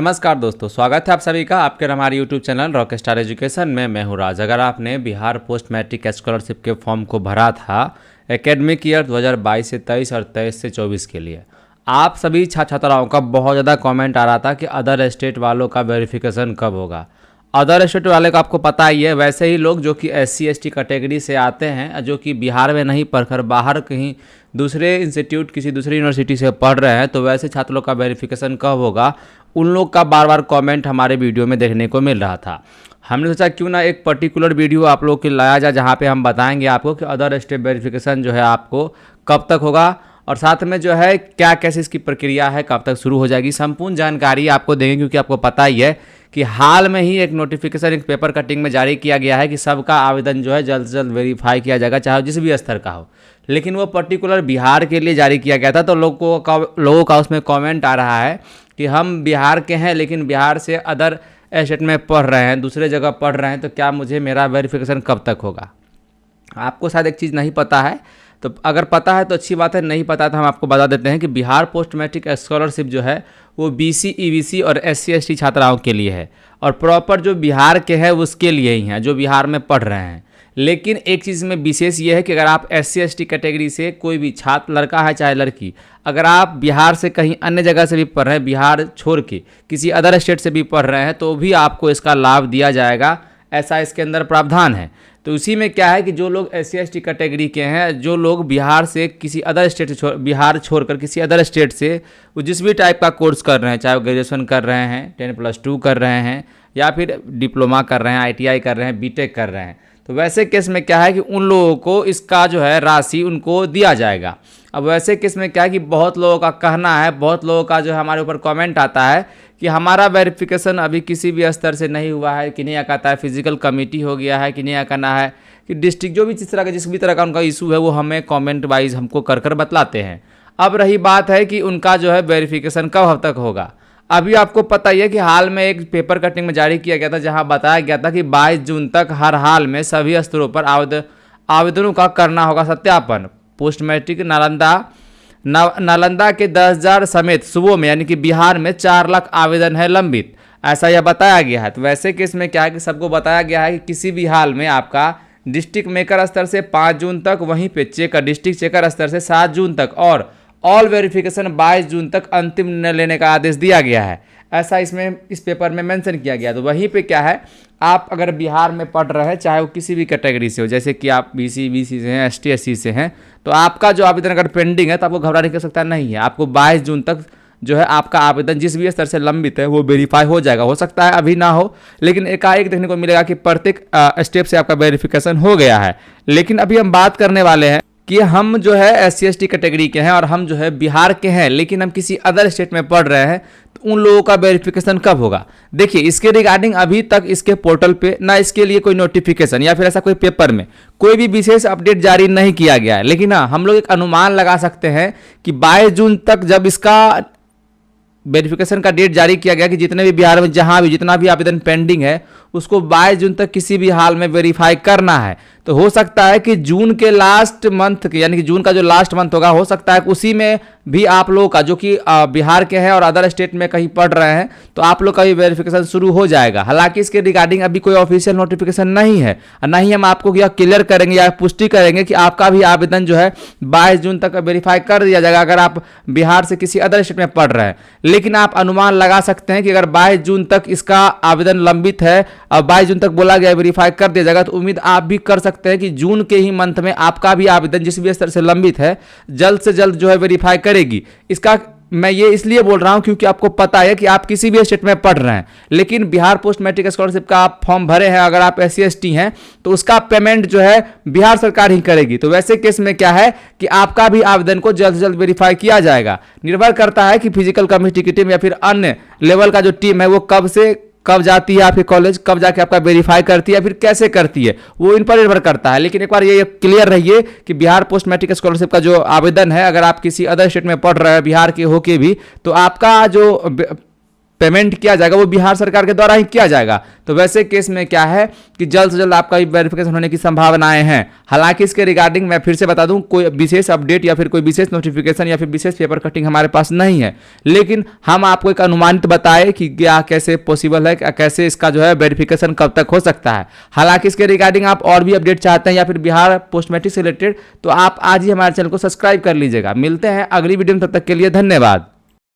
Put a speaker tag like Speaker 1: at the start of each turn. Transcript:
Speaker 1: नमस्कार दोस्तों, स्वागत है आप सभी का आपके हमारे यूट्यूब चैनल रॉकस्टार एजुकेशन में। मैं हूँ राज। अगर आपने बिहार पोस्ट मैट्रिक स्कॉलरशिप के फॉर्म को भरा था एकेडमिक ईयर 2022 से 23 और 23 से 24 के लिए, आप सभी छात्र छात्राओं का बहुत ज़्यादा कमेंट आ रहा था कि अदर स्टेट वालों का वेरिफिकेशन कब होगा। अदर स्टेट वाले को आपको पता ही है, वैसे ही लोग जो कि SC ST कैटेगरी से आते हैं, जो कि बिहार में नहीं पढ़कर बाहर कहीं दूसरे इंस्टीट्यूट किसी दूसरी यूनिवर्सिटी से पढ़ रहे हैं, तो वैसे छात्रों का वेरिफिकेशन कब होगा उन लोग का बार बार कमेंट हमारे वीडियो में देखने को मिल रहा था। हमने सोचा क्यों ना एक पर्टिकुलर वीडियो आप लोग के लाया जाए जहाँ पे हम बताएंगे आपको कि अदर स्टेट वेरिफिकेशन जो है आपको कब तक होगा और साथ में जो है क्या कैसे इसकी प्रक्रिया है, कब तक शुरू हो जाएगी, संपूर्ण जानकारी आपको देंगे। क्योंकि आपको पता ही है कि हाल में ही एक नोटिफिकेशन एक पेपर कटिंग में जारी किया गया है कि सबका आवेदन जो है जल्द से जल्द वेरीफाई किया जाएगा, चाहे जिस भी स्तर का हो। लेकिन वो पर्टिकुलर बिहार के लिए जारी किया गया था, तो लोगों का उसमें कमेंट आ रहा है कि हम बिहार के हैं लेकिन बिहार से अदर स्टेट में पढ़ रहे हैं, दूसरे जगह पढ़ रहे हैं, तो क्या मुझे मेरा वेरिफिकेशन कब तक होगा। आपको शायद एक चीज़ नहीं पता है, तो अगर पता है तो अच्छी बात है, नहीं पता तो हम आपको बता देते हैं कि बिहार पोस्ट मैट्रिक स्कॉलरशिप जो है वो BC EBC और SC ST छात्राओं के लिए है और प्रॉपर जो बिहार के हैं उसके लिए ही हैं जो बिहार में पढ़ रहे हैं। लेकिन एक चीज़ में विशेष ये है कि अगर आप SC ST कैटेगरी से कोई भी छात्र, लड़का है चाहे लड़की, अगर आप बिहार से कहीं अन्य जगह से भी पढ़ रहे हैं, बिहार छोड़ के किसी अदर स्टेट से भी पढ़ रहे हैं, तो भी आपको इसका लाभ दिया जाएगा, ऐसा इसके अंदर प्रावधान है। तो उसी में क्या है कि जो लोग SC ST कैटेगरी के हैं, जो लोग बिहार से किसी अदर स्टेट से बिहार छोड़कर किसी अदर स्टेट से वो जिस भी टाइप का कोर्स कर रहे हैं, चाहे वो ग्रेजुएशन कर रहे हैं, 10+2 कर रहे हैं या फिर डिप्लोमा कर रहे हैं, ITI कर रहे हैं, BTech कर रहे हैं, तो वैसे केस में क्या है कि उन लोगों को इसका जो है राशि उनको दिया जाएगा। अब वैसे केस में क्या है कि बहुत लोगों का कहना है, बहुत लोगों का जो है हमारे ऊपर कमेंट आता है कि हमारा वेरिफिकेशन अभी किसी भी स्तर से नहीं हुआ है, कि नहीं कहता है फिजिकल कमेटी हो गया है, कि नहीं कहना है कि डिस्ट्रिक्ट, जो भी जिस भी तरह का उनका इशू है वो हमें कमेंट वाइज हमको कर बतलाते हैं। अब रही बात है कि उनका जो है वेरिफिकेशन कब तक होगा। अभी आपको पता ही है कि हाल में एक पेपर कटिंग में जारी किया गया था जहां बताया गया था कि 22 जून तक हर हाल में सभी स्तरों पर आवेदनों का करना होगा सत्यापन। पोस्ट मैट्रिक नालंदा के 10,000 समेत सूबों में यानी कि बिहार में 4 लाख आवेदन है लंबित, ऐसा यह बताया गया है। तो वैसे केस में क्या है कि सबको बताया गया है कि किसी भी हाल में आपका डिस्ट्रिक्ट मेकर स्तर से 5 जून तक, वहीं पे डिस्ट्रिक्ट चेकर स्तर से 7 जून तक और ऑल वेरिफिकेशन 22 जून तक अंतिम निर्णय लेने का आदेश दिया गया है, ऐसा इसमें इस पेपर में मेंशन किया गया। तो वहीं पे क्या है, आप अगर बिहार में पढ़ रहे हैं, चाहे वो किसी भी कैटेगरी से हो, जैसे कि आप BC EBC से हैं, ST SC से हैं, तो आपका जो आवेदन अगर पेंडिंग है तो आपको घबराने की आवश्यकता नहीं है। आपको 22 जून तक जो है आपका आवेदन जिस भी स्तर से लंबित है वो वेरीफाई हो जाएगा। हो सकता है अभी ना हो, लेकिन एकाएक देखने को मिलेगा कि प्रत्येक स्टेप से आपका वेरिफिकेशन हो गया है। लेकिन अभी हम बात करने वाले हैं कि हम जो है SC ST कैटेगरी के हैं और हम जो है बिहार के हैं, लेकिन हम किसी अदर स्टेट में पढ़ रहे हैं, तो उन लोगों का वेरिफिकेशन कब होगा। देखिए, इसके रिगार्डिंग अभी तक इसके पोर्टल पे ना इसके लिए कोई नोटिफिकेशन या फिर ऐसा कोई पेपर में कोई भी विशेष अपडेट जारी नहीं किया गया है। लेकिन हाँ, हम लोग एक अनुमान लगा सकते हैं कि 22 जून तक जब इसका वेरिफिकेशन का डेट जारी किया गया कि जितने भी बिहार में जहां भी जितना भी आवेदन पेंडिंग है उसको 22 जून तक किसी भी हाल में वेरीफाई करना है, तो हो सकता है कि जून के लास्ट मंथ के यानी कि जून का जो लास्ट मंथ होगा, हो सकता है कि उसी में भी आप लोगों का जो कि बिहार के हैं और अदर स्टेट में कहीं पढ़ रहे हैं, तो आप लोग का भी वेरिफिकेशन शुरू हो जाएगा। हालांकि इसके रिगार्डिंग अभी कोई ऑफिशियल नोटिफिकेशन नहीं है और ना ही हम आपको यह क्लियर करेंगे या पुष्टि करेंगे कि आपका भी आवेदन जो है 22 जून तक वेरीफाई कर दिया जाएगा अगर आप बिहार से किसी अदर स्टेट में पढ़ रहे हैं। लेकिन आप अनुमान लगा सकते हैं कि अगर 22 जून तक इसका आवेदन लंबित है और 22 जून तक बोला गया वेरीफाई कर दिया जाएगा, तो उम्मीद आप भी कर सकते हैं कि जून के ही मंथ में आपका भी आवेदन जिस भी स्तर से लंबित है जल्द से जल्द जो है वेरीफाई करेगी। इसका मैं ये इसलिए बोल रहा हूं क्योंकि आपको पता है कि आप किसी भी स्टेट में पढ़ रहे हैं, लेकिन बिहार पोस्ट मैट्रिक स्कॉलरशिप का आप फॉर्म भरे हैं, अगर आप SC ST हैं तो उसका पेमेंट जो है बिहार सरकार ही करेगी। तो वैसे केस में क्या है कि आपका भी आवेदन को जल्द से जल्द वेरीफाई किया जाएगा। निर्भर करता है कि फिजिकल कमेटी की टीम या फिर अन्य लेवल का जो टीम है वो कब जाती है आपके कॉलेज, कब जाके आपका वेरीफाई करती है या फिर कैसे करती है, वो इन पर निर्भर करता है। लेकिन एक बार ये क्लियर रहिए कि बिहार पोस्ट मैट्रिक स्कॉलरशिप का जो आवेदन है, अगर आप किसी अदर स्टेट में पढ़ रहे हैं बिहार के होके भी, तो आपका जो पेमेंट किया जाएगा वो बिहार सरकार के द्वारा ही किया जाएगा। तो वैसे केस में क्या है कि जल्द से जल्द आपका वेरिफिकेशन होने की संभावनाएं हैं। हालांकि इसके रिगार्डिंग मैं फिर से बता दूं, कोई विशेष अपडेट या फिर कोई विशेष नोटिफिकेशन या फिर विशेष पेपर कटिंग हमारे पास नहीं है, लेकिन हम आपको एक अनुमानित बताए कि क्या कैसे पॉसिबल है, कैसे इसका जो है वेरिफिकेशन कब तक हो सकता है। हालांकि इसके रिगार्डिंग आप और भी अपडेट चाहते हैं या फिर बिहार पोस्ट मैट्रिक से रिलेटेड, तो आप आज ही हमारे चैनल को सब्सक्राइब कर लीजिएगा। मिलते हैं अगली वीडियो में, तब तक के लिए धन्यवाद।